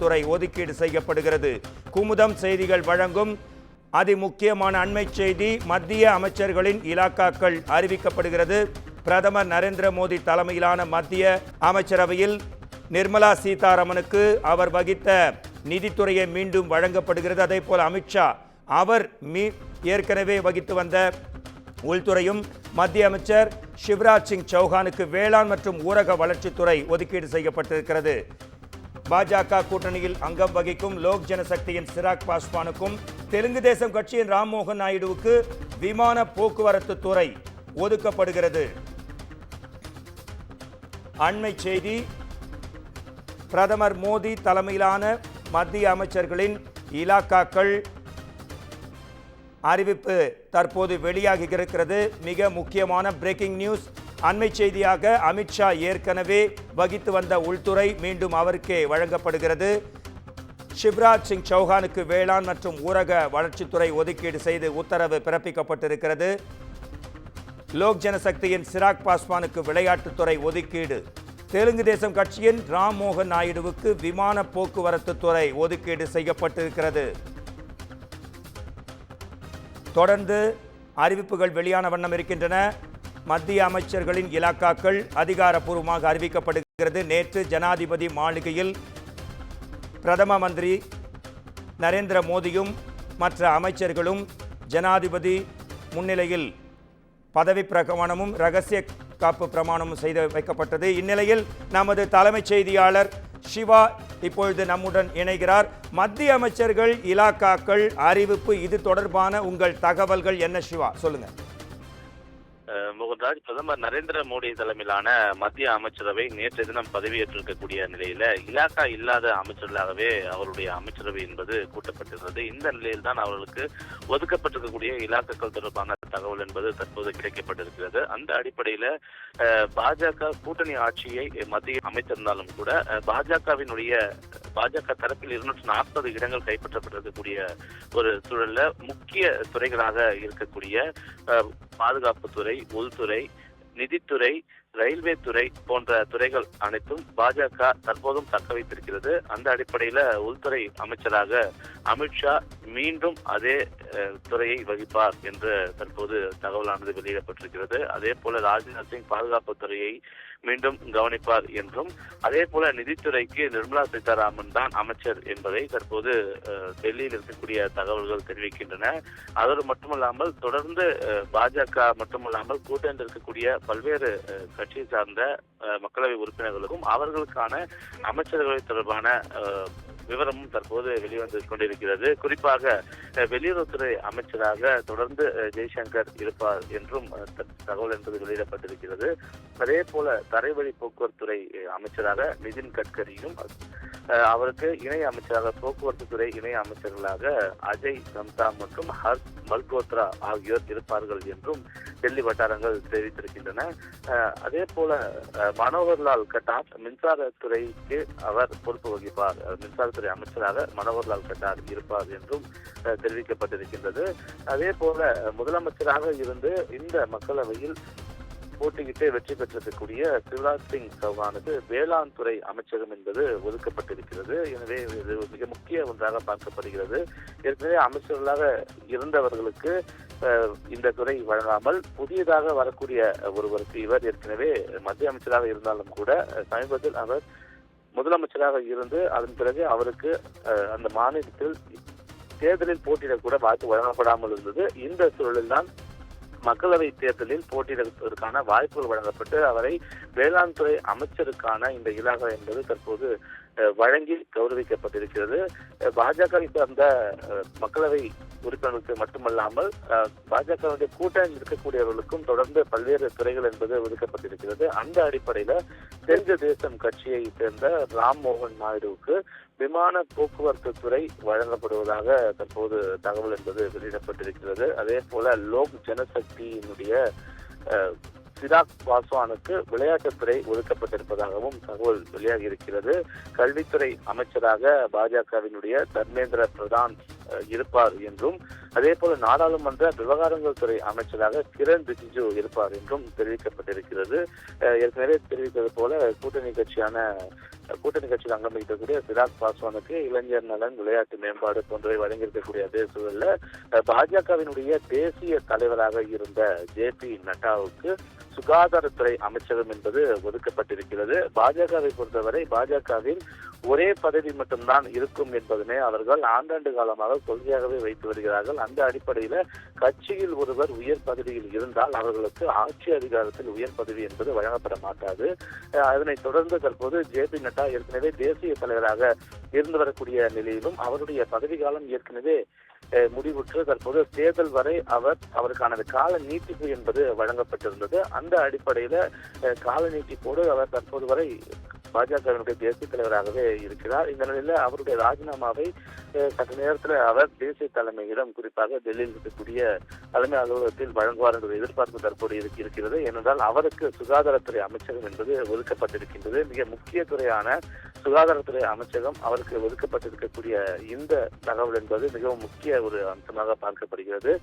துறை ஒதுக்கீடு செய்யப்படுகிறது. குமுதம் செய்திகள் வழங்கும் அதிமுக்கியமான அண்மை செய்தி. மத்திய அமைச்சர்களின் இலாக்காக்கள் அறிவிக்கப்படுகிறது. பிரதமர் நரேந்திர மோடி தலைமையிலான மத்திய அமைச்சரவையில் நிர்மலா சீதாராமனுக்கு அவர் வகித்த நிதித்துறையை மீண்டும் வழங்கப்படுகிறது. அதே போல் அமித்ஷா அவர் ஏற்கனவே வகித்து வந்த உள்துறையும், மத்திய அமைச்சர் சிவராஜ் சிங் சௌஹானுக்கு வேளாண் மற்றும் ஊரக வளர்ச்சித்துறை ஒதுக்கீடு செய்யப்பட்டிருக்கிறது. பாஜக கூட்டணியில் அங்கம் வகிக்கும் லோக் ஜனசக்தியின் சிராக் பாஸ்வானுக்கும் தெலுங்கு தேசம் கட்சியின் ராம்மோகன் நாயுடுவுக்கு விமான போக்குவரத்து துறை ஒதுக்கப்படுகிறது. அண்மை செய்தி. பிரதமர் மோடி தலைமையிலான மத்திய அமைச்சர்களின் இலாக்காக்கள் அறிவிப்பு தற்போது வெளியாகி இருக்கிறது. மிக முக்கியமான பிரேக்கிங் நியூஸ். அண்மை செய்தியாக அமித்ஷா ஏற்கனவே வகித்து வந்த உள்துறை மீண்டும் அவருக்கே வழங்கப்படுகிறது. சிவராஜ் சிங் சௌஹானுக்கு வேளாண் மற்றும் ஊரக வளர்ச்சித்துறை ஒதுக்கீடு செய்து உத்தரவு பிறப்பிக்கப்பட்டிருக்கிறது. லோக் ஜனசக்தியின் சிராக் பாஸ்வானுக்கு விளையாட்டுத்துறை ஒதுக்கீடு. தெலுங்கு தேசம் கட்சியின் ராம்மோகன் நாயுடுவுக்கு விமான போக்குவரத்து துறை ஒதுக்கீடு செய்யப்பட்டிருக்கிறது. தொடர்ந்து அறிவிப்புகள் வெளியான வண்ணம் இருக்கின்றன. மத்திய அமைச்சர்களின் இலாக்காக்கள் அதிகாரப்பூர்வமாக அறிவிக்கப்படுகிறது. நேற்று ஜனாதிபதி மாளிகையில் பிரதம மந்திரி நரேந்திர மோடியும் மற்ற அமைச்சர்களும் ஜனாதிபதி முன்னிலையில் பதவி பிரமாணமும் ரகசிய காப்பு பிரமாணமும் செய்து வைக்கப்பட்டது. இந்நிலையில் நமது தலைமைச் செய்தியாளர் சிவா இப்பொழுது நம்முடன் இணைகிறார். மத்திய அமைச்சர்கள் இலாக்காக்கள் அறிவிப்பு, இது தொடர்பான உங்கள் தகவல்கள் என்ன சிவா, சொல்லுங்க. மோகன்ராஜ், பிரதமர் நரேந்திர மோடி தலைமையிலான மத்திய அமைச்சரவை நேற்று தினம் பதவியேற்றிருக்கக்கூடிய நிலையில இலாக்கா இல்லாத அமைச்சர்களாகவே அவருடைய அமைச்சரவை என்பது கூட்டப்பட்டிருந்தது. இந்த நிலையில் தான் அவர்களுக்கு ஒதுக்கப்பட்டிருக்கக்கூடிய இலாக்காக்கள் தொடர்பான தகவல் என்பது தற்போது கிடைக்கப்பட்டிருக்கிறது. அந்த அடிப்படையில பாஜக கூட்டணி ஆட்சியை மத்திய அமைத்திருந்தாலும் கூட பாஜக தரப்பில் 240 இடங்கள் கைப்பற்றப்பட்டிருக்கக்கூடிய ஒரு சூழல்ல முக்கிய துறைகளாக இருக்கக்கூடிய பாதுகாப்புத்துறை, உள்துறை, நிதித்துறை, ரயில்வே துறை போன்ற துறைகள் அனைத்தும் பாஜக தற்போதும் தக்க வைத்திருக்கிறது. அந்த அடிப்படையில உள்துறை அமைச்சராக அமித்ஷா மீண்டும் அதே துறையை வகிப்பார் என்று தற்போது தகவலானது வெளியிடப்பட்டிருக்கிறது. அதே போல ராஜ்நாத் சிங் பாதுகாப்பு துறையை மீண்டும் கவனிப்பார் என்றும், அதே போல நிதித்துறைக்கு நிர்மலா சீதாராமன் தான் அமைச்சர் என்பதை தற்போது டெல்லியில் இருக்கக்கூடிய தகவல்கள் தெரிவிக்கின்றன. அதோடு மட்டுமல்லாமல் தொடர்ந்து பாஜக மட்டுமல்லாமல் கூட்டணியில் இருக்கக்கூடிய பல்வேறு கட்சியை சார்ந்த மக்களவை உறுப்பினர்களுக்கும் அவர்களுக்கான அமைச்சர்களை தொடர்பான விவரமும் தற்போது வெளிவந்து கொண்டிருக்கிறது. குறிப்பாக வெளியுறவுத்துறை அமைச்சராக தொடர்ந்து ஜெய்சங்கர் இருப்பார் என்றும் தகவல் என்பது வெளியிடப்பட்டிருக்கிறது. அதே போல தரைவழி போக்குவரத்துறை அமைச்சராக நிதின் கட்கரியும், அவருக்கு இணை அமைச்சராக போக்குவரத்து துறை இணை அமைச்சர்களாக அஜய் சம்தா மற்றும் ஹர்ஷ் மல்கோத்ரா ஆகியோர் இருப்பார்கள் என்றும் டெல்லி வட்டாரங்கள் தெரிவித்திருக்கின்றன. அதே போல மனோகர்லால் கட்டார் மின்சாரத்துறைக்கு அவர் பொறுப்பு வகிப்பார். மின்சாரத்துறை அமைச்சராக மனோகர்லால் கட்டார் இருப்பார் என்றும் தெரிவிக்கப்பட்டிருக்கின்றது. அதே போல முதலமைச்சராக இருந்து இந்த மக்களவையில் போட்டியிட்டு வெற்றி பெற்றிருக்கக்கூடிய சிவராஜ் சிங் சௌஹானுக்கு வேளாண் துறை அமைச்சகம் என்பது ஒதுக்கப்பட்டிருக்கிறது. எனவே இது மிக முக்கிய ஒன்றாக பார்க்கப்படுகிறது. ஏற்கனவே அமைச்சர்களாக இருந்தவர்களுக்கு இந்த துறை வழங்காமல் புதியதாக வரக்கூடிய ஒருவருக்கு, இவர் ஏற்கனவே மத்திய அமைச்சராக இருந்தாலும் கூட சமீபத்தில் அவர் முதலமைச்சராக இருந்து அதன் பிறகு அவருக்கு அந்த மாநிலத்தில் தேர்தலில் போட்டியிடக்கூட வாய்ப்பு வழங்கப்படாமல் இருந்தது. இந்த சூழலில் தான் மக்களவை தேர்தலில் போட்டியிடுவதற்கான வாய்ப்புகள் வழங்கப்பட்டு அவரை வேளாண் துறை அமைச்சருக்கான இந்த இலாகா என்பது தற்போது வழங்கி கௌரவிக்கப்பட்டிருக்கிறது. பாஜகவை சார்ந்த மக்களவை உறுப்பினர்களுக்கு மட்டுமல்லாமல் பாஜகவுடைய கூட்டணியில் இருக்கக்கூடியவர்களுக்கும் தொடர்ந்து பல்வேறு துறைகள் என்பது ஒதுக்கப்பட்டிருக்கிறது. அந்த அடிப்படையில தெலுங்கு தேசம் கட்சியை சேர்ந்த ராம்மோகன் நாயுடுவுக்கு விமான போக்குவரத்து துறை வழங்கப்படுவதாக தற்போது தகவல் என்பது வெளியிடப்பட்டிருக்கிறது. அதே போல லோக் ஜனசக்தியினுடைய சிராக் பாஸ்வானுக்கு விளையாட்டுத்துறை ஒதுக்கப்பட்டிருப்பதாகவும் தகவல் வெளியாகி இருக்கிறது. கல்வித்துறை அமைச்சராக பாஜகவினுடைய தர்மேந்திர பிரதான் இருப்பார் என்றும், அதே போல நாடாளுமன்ற விவகாரங்கள் துறை அமைச்சராக கிரண் ரிஜிஜு இருப்பார் என்றும் தெரிவிக்கப்பட்டிருக்கிறது. ஏற்கனவே தெரிவித்தது போல கூட்டணி கட்சியில் அங்கம் வகிக்கக்கூடிய சிராக் பாஸ்வானுக்கு இளைஞர் நலன், விளையாட்டு மேம்பாடு போன்றவை வழங்கியிருக்கக்கூடிய அதே சூழல்ல பாஜகவினுடைய தேசிய தலைவராக இருந்த ஜே.பி. நட்டாவுக்கு சுகாதாரத்துறை அமைச்சகம் என்பது ஒதுக்கப்பட்டிருக்கிறது. பாஜகவை பொறுத்தவரை பாஜகவில் ஒரே பதவி மட்டும்தான் இருக்கும் என்பதனை அவர்கள் ஆண்டாண்டு காலமாக கொள்கையாகவே வைத்து வருகிறார்கள். அந்த அடிப்படையில கட்சியில் ஒருவர் உயர் பதவியில் இருந்தால் அவர்களுக்கு ஆட்சி அதிகாரத்தில் உயர் பதவி என்பது வழங்கப்பட மாட்டாது. அதனைத் தொடர்ந்து தற்போது ஜே.பி. நட்டா ஏற்கனவே தேசிய தலைவராக இருந்து வரக்கூடிய நிலையிலும் அவருடைய பதவி காலம் ஏற்கனவே முடிவுற்று தற்போது தேர்தல் வரை அவருக்கான கால நீட்டிப்பு என்பது வழங்கப்பட்டிருந்தது. அந்த அடிப்படையில கால நீட்டிப்போடு அவர் தற்போது வரை பாஜகவினுடைய தேசிய தலைவராகவே இருக்கிறார். இந்த நிலையில அவருடைய ராஜினாமாவை சற்று நேரத்தில் அவர் தேசிய தலைமையிடம், குறிப்பாக டெல்லியில் இருக்கக்கூடிய தலைமை அலுவலகத்தில் வழங்குவார் என்ற எதிர்பார்ப்பு தற்போது இருக்கிறது. ஏனென்றால் அவருக்கு சுகாதாரத்துறை அமைச்சகம் என்பது ஒதுக்கப்பட்டிருக்கின்றது. மிக முக்கிய துறையான சுகாதாரத்துறை அமைச்சகம் அவருக்கு ஒதுக்கப்பட்டிருக்கக்கூடிய இந்த தகவல் என்பது மிகவும் முக்கிய ஒரு அம்சமாக பார்க்கப்படுகிறது.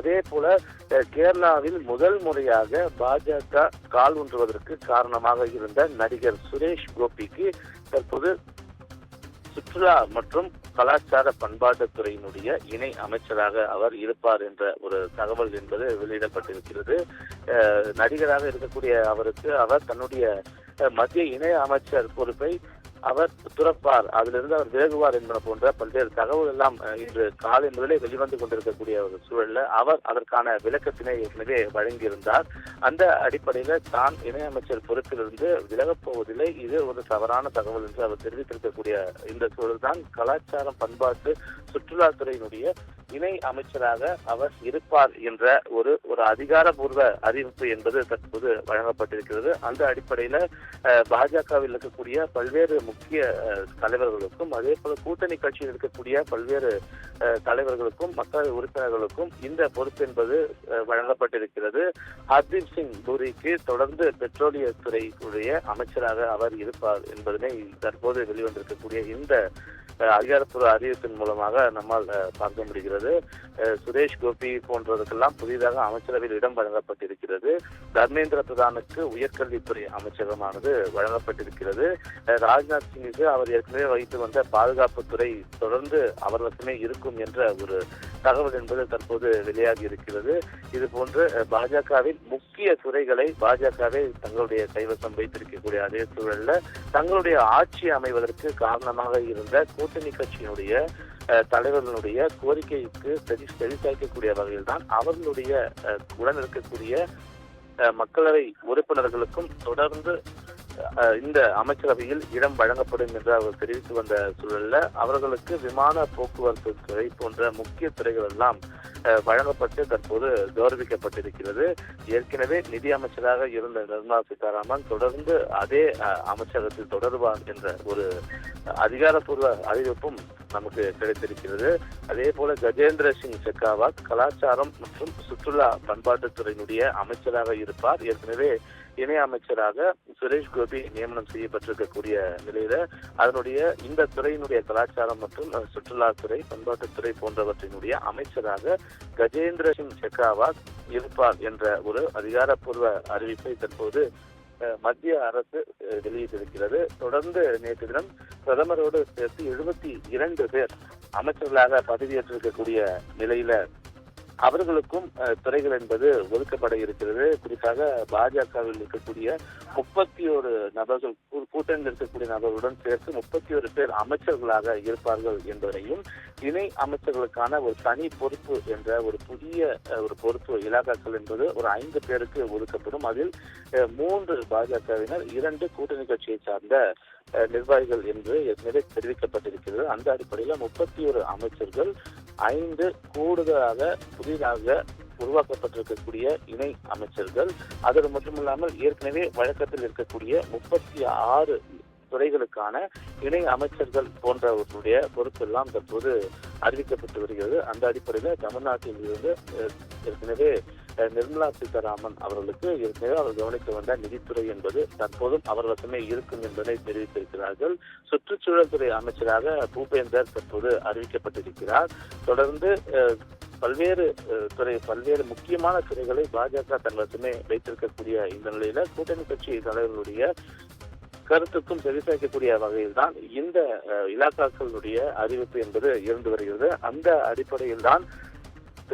அதே போல கேரளாவில் முதல் முறையாக பாஜக கால் ஊன்றுவதற்கு காரணமாக இருந்த நடிகர் சுரேஷ் கோபிக்கு தற்போது சுற்றுலா மற்றும் கலாச்சார பண்பாட்டுத்துறையினுடைய இணை அமைச்சராக அவர் இருப்பார் என்ற ஒரு தகவல் என்பது வெளியிடப்பட்டிருக்கிறது. நடிகராக இருக்கக்கூடிய அவருக்கு அவர் தன்னுடைய மத்திய இணை அமைச்சர் பொறுப்பை அவர் துறப்பார், அதிலிருந்து அவர் விலகுவார் என்பன போன்ற பல்வேறு தகவல் எல்லாம் இன்று காலை முதலே வெளிவந்து கொண்டிருக்கக்கூடிய ஒரு சூழல்ல அவர் அதற்கான விளக்கத்தினை ஏற்கனவே வழங்கியிருந்தார். அந்த அடிப்படையில தான் இணையமைச்சர் பொறுப்பிலிருந்து விலகப் போவதில்லை, இது ஒரு தவறான தகவல் என்று அவர் தெரிவித்திருக்கக்கூடிய இந்த சூழல் தான் கலாச்சாரம், பண்பாட்டு, சுற்றுலாத்துறையினுடைய இணை அமைச்சராக அவர் இருப்பார் என்ற ஒரு அதிகாரபூர்வ அறிவிப்பு என்பது தற்போது வழங்கப்பட்டிருக்கிறது. அந்த அடிப்படையில பாஜகவில் இருக்கக்கூடிய பல்வேறு முக்கிய தலைவர்களுக்கும், அதே போல கூட்டணி கட்சியில் இருக்கக்கூடிய பல்வேறு தலைவர்களுக்கும், மக்கள் உறுப்பினர்களுக்கும் இந்த பொறுப்பு என்பது வழங்கப்பட்டிருக்கிறது. ஹர்தீப் சிங் பூரிக்கு தொடர்ந்து பெட்ரோலியத்துறையுடைய அமைச்சராக அவர் இருப்பார் என்பதனை தற்போது வெளிவந்திருக்கக்கூடிய இந்த அதிகாரப்பூர்வ அறிவிப்பின் மூலமாக நம்மால் பார்க்க முடிகிறது. சுரேஷ் கோபி போன்றவர்களுக்கெல்லாம் புதிதாக அமைச்சரவையில் இடம் வழங்கப்பட்டிருக்கிறது. தர்மேந்திர பிரதானுக்கு உயர்கல்வித்துறை அமைச்சகமானது வழங்கப்பட்டிருக்கிறது. ராஜ்நாத் சிங்குக்கு அவர் ஏற்கனவே வகித்து வந்த பாதுகாப்புத்துறை தொடர்ந்து அவர் வசமே இருக்கும் என்ற ஒரு தகவல் என்பது தற்போது வெளியாகி இருக்கிறது. இது போன்று பாஜகவின் முக்கிய துறைகளை பாஜகவை தங்களுடைய கைவசம் வைத்திருக்கக்கூடிய அதே சூழல்ல தங்களுடைய ஆட்சி அமைவதற்கு காரணமாக இருந்த கூட்டணி கட்சியினுடைய தலைவர்களுடைய கோரிக்கைக்கு செவிசாய்க்கக்கூடிய வகையில் தான் அவர்களுடைய உடன் இருக்கக்கூடிய மக்களவை உறுப்பினர்களுக்கும் தொடர்ந்து இந்த அமைச்சரவையில் இடம் வழங்கப்படும் என்று அவர் தெரிவித்து வந்த சூழல்ல அவர்களுக்கு விமான போக்குவரத்து துறை போன்ற முக்கிய துறைகள் எல்லாம் வழங்கப்பட்டு தற்போது கௌரவிக்கப்பட்டிருக்கிறது. ஏற்கனவே நிதி அமைச்சராக இருந்த நிர்மலா சீதாராமன் தொடர்ந்து அதே அமைச்சகத்தில் தொடருவார் என்ற ஒரு அதிகாரப்பூர்வ அறிவிப்பும் நமக்கு கிடைத்திருக்கிறது. அதே போல கஜேந்திர சிங் ஷெகாவத் கலாச்சாரம் மற்றும் சுற்றுலா பண்பாட்டுத்துறையினுடைய அமைச்சராக இருப்பார். ஏற்கனவே இணை அமைச்சராக சுரேஷ் கோபி நியமனம் செய்யப்பட்டிருக்கக்கூடிய நிலையில அதனுடைய இந்த துறையினுடைய கலாச்சாரம் மற்றும் சுற்றுலாத்துறை, பண்பாட்டுத்துறை போன்றவற்றினுடைய அமைச்சராக கஜேந்திர சிங் ஷெகாவத் இருப்பார் என்ற ஒரு அதிகாரப்பூர்வ அறிவிப்பை தற்போது மத்திய அரசு வெளியிட்டிருக்கிறது. தொடர்ந்து நேற்று தினம் பிரதமரோடு சேர்த்து 72 பேர் அமைச்சர்களாக பதவியேற்றிருக்கக்கூடிய நிலையில அவர்களுக்கும் துறைகள் என்பது ஒதுக்கப்பட இருக்கிறது. குறிப்பாக பாஜகவில் இருக்கக்கூடிய 31 நபர்கள், கூட்டணியில் இருக்கக்கூடிய நபர்களுடன் சேர்த்து 31 பேர் அமைச்சர்களாக இருப்பார்கள் என்பதையும், இணை அமைச்சர்களுக்கான ஒரு தனி பொறுப்பு என்ற ஒரு புதிய ஒரு பொறுப்பு இலாக்காக்கள் என்பது ஒரு 5 பேருக்கு ஒதுக்கப்படும். அதில் 3 பாஜகவினர், 2 கூட்டணி கட்சியை சார்ந்த நிர்வாகிகள் என்று ஏற்கனவே தெரிவிக்கப்பட்டிருக்கிறது. அந்த அடிப்படையில் 31 அமைச்சர்கள், 5 கூடுதலாக புதிதாக உருவாக்கப்பட்டிருக்கக்கூடிய இணை அமைச்சர்கள், அதோடு மட்டுமில்லாமல் ஏற்கனவே வழக்கத்தில் இருக்கக்கூடிய 36 துறைகளுக்கான இணை அமைச்சர்கள் போன்றவர்களுடைய பொறுப்பெல்லாம் தற்போது அறிவிக்கப்பட்டு வருகிறது. அந்த அடிப்படையில் தமிழ்நாட்டில் இருந்து ஏற்கனவே நிர்மலா சீதாராமன் அவர்களுக்கு ஏற்கனவே அவர் கவனிக்க வந்த நிதித்துறை என்பது தற்போதும் அவர் வசமே இருக்கும் என்பதை தெரிவித்திருக்கிறார்கள். சுற்றுச்சூழல் துறை அமைச்சராக பூபேந்தர் தற்போது அறிவிக்கப்பட்டிருக்கிறார். தொடர்ந்து பல்வேறு முக்கியமான துறைகளை பாஜக தன் வசமே வைத்திருக்கக்கூடிய இந்த நிலையில கூட்டணி கட்சி தலைவர்களுடைய கருத்துக்கும் செவிசாய்க்கக்கூடிய வகையில் தான் இந்த இலாக்காக்களுடைய அறிவிப்பு என்பது இருந்து வருகிறது. அந்த அடிப்படையில் தான்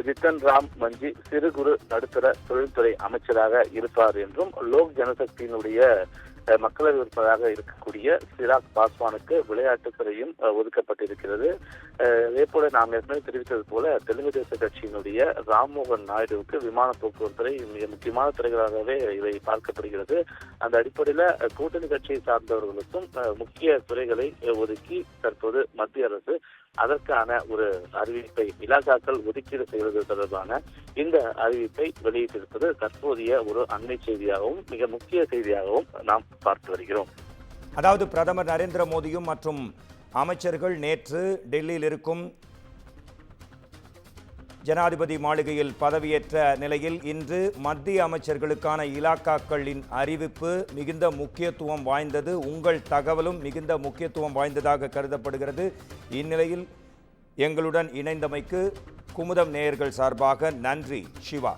ஜித்தன் ராம் மஞ்சி சிறு குறு நடுத்தர தொழில்துறை அமைச்சராக இருப்பார் என்றும் லோக் ஜனசக்தியினுடைய மக்களவை உறுப்பினராக இருக்கக்கூடிய சிராக் பாஸ்வானுக்கு விளையாட்டுத்துறையும் ஒதுக்கப்பட்டிருக்கிறது. அதே போல நாம் ஏற்கனவே தெரிவித்தது போல தெலுங்கு தேச கட்சியினுடைய ராம்மோகன் நாயுடுவுக்கு விமான போக்குவரத்துறை மிக முக்கியமான துறைகளாகவே இவை பார்க்கப்படுகிறது. அந்த அடிப்படையில கூட்டணி கட்சியை சார்ந்தவர்களுக்கும் முக்கிய துறைகளை ஒதுக்கி தற்போது மத்திய அரசு அதற்கான ஒரு அறிவிப்பை இலாக்காக்கள் ஒதுக்கீடு செய்வது தொடர்பான இந்த அறிவிப்பை வெளியிட்டிருப்பது தற்போதைய ஒரு அண்மை செய்தியாகவும் மிக முக்கிய செய்தியாகவும் நாம் பார்த்து வருகிறோம். அதாவது பிரதமர் நரேந்திர மோடியும் மற்றும் அமைச்சர்கள் நேற்று டெல்லியில் இருக்கும் ஜனாதிபதி மாளிகையில் பதவியேற்ற நிலையில் இன்று மத்திய அமைச்சர்களுக்கான இலாக்காக்களின் அறிவிப்பு மிகுந்த முக்கியத்துவம் வாய்ந்தது. உங்கள் தகவலும் மிகுந்த முக்கியத்துவம் வாய்ந்ததாக கருதப்படுகிறது. இந்நிலையில் எங்களுடன் இணைந்தமைக்கு குமுதம் நேயர்கள் சார்பாக நன்றி சிவா.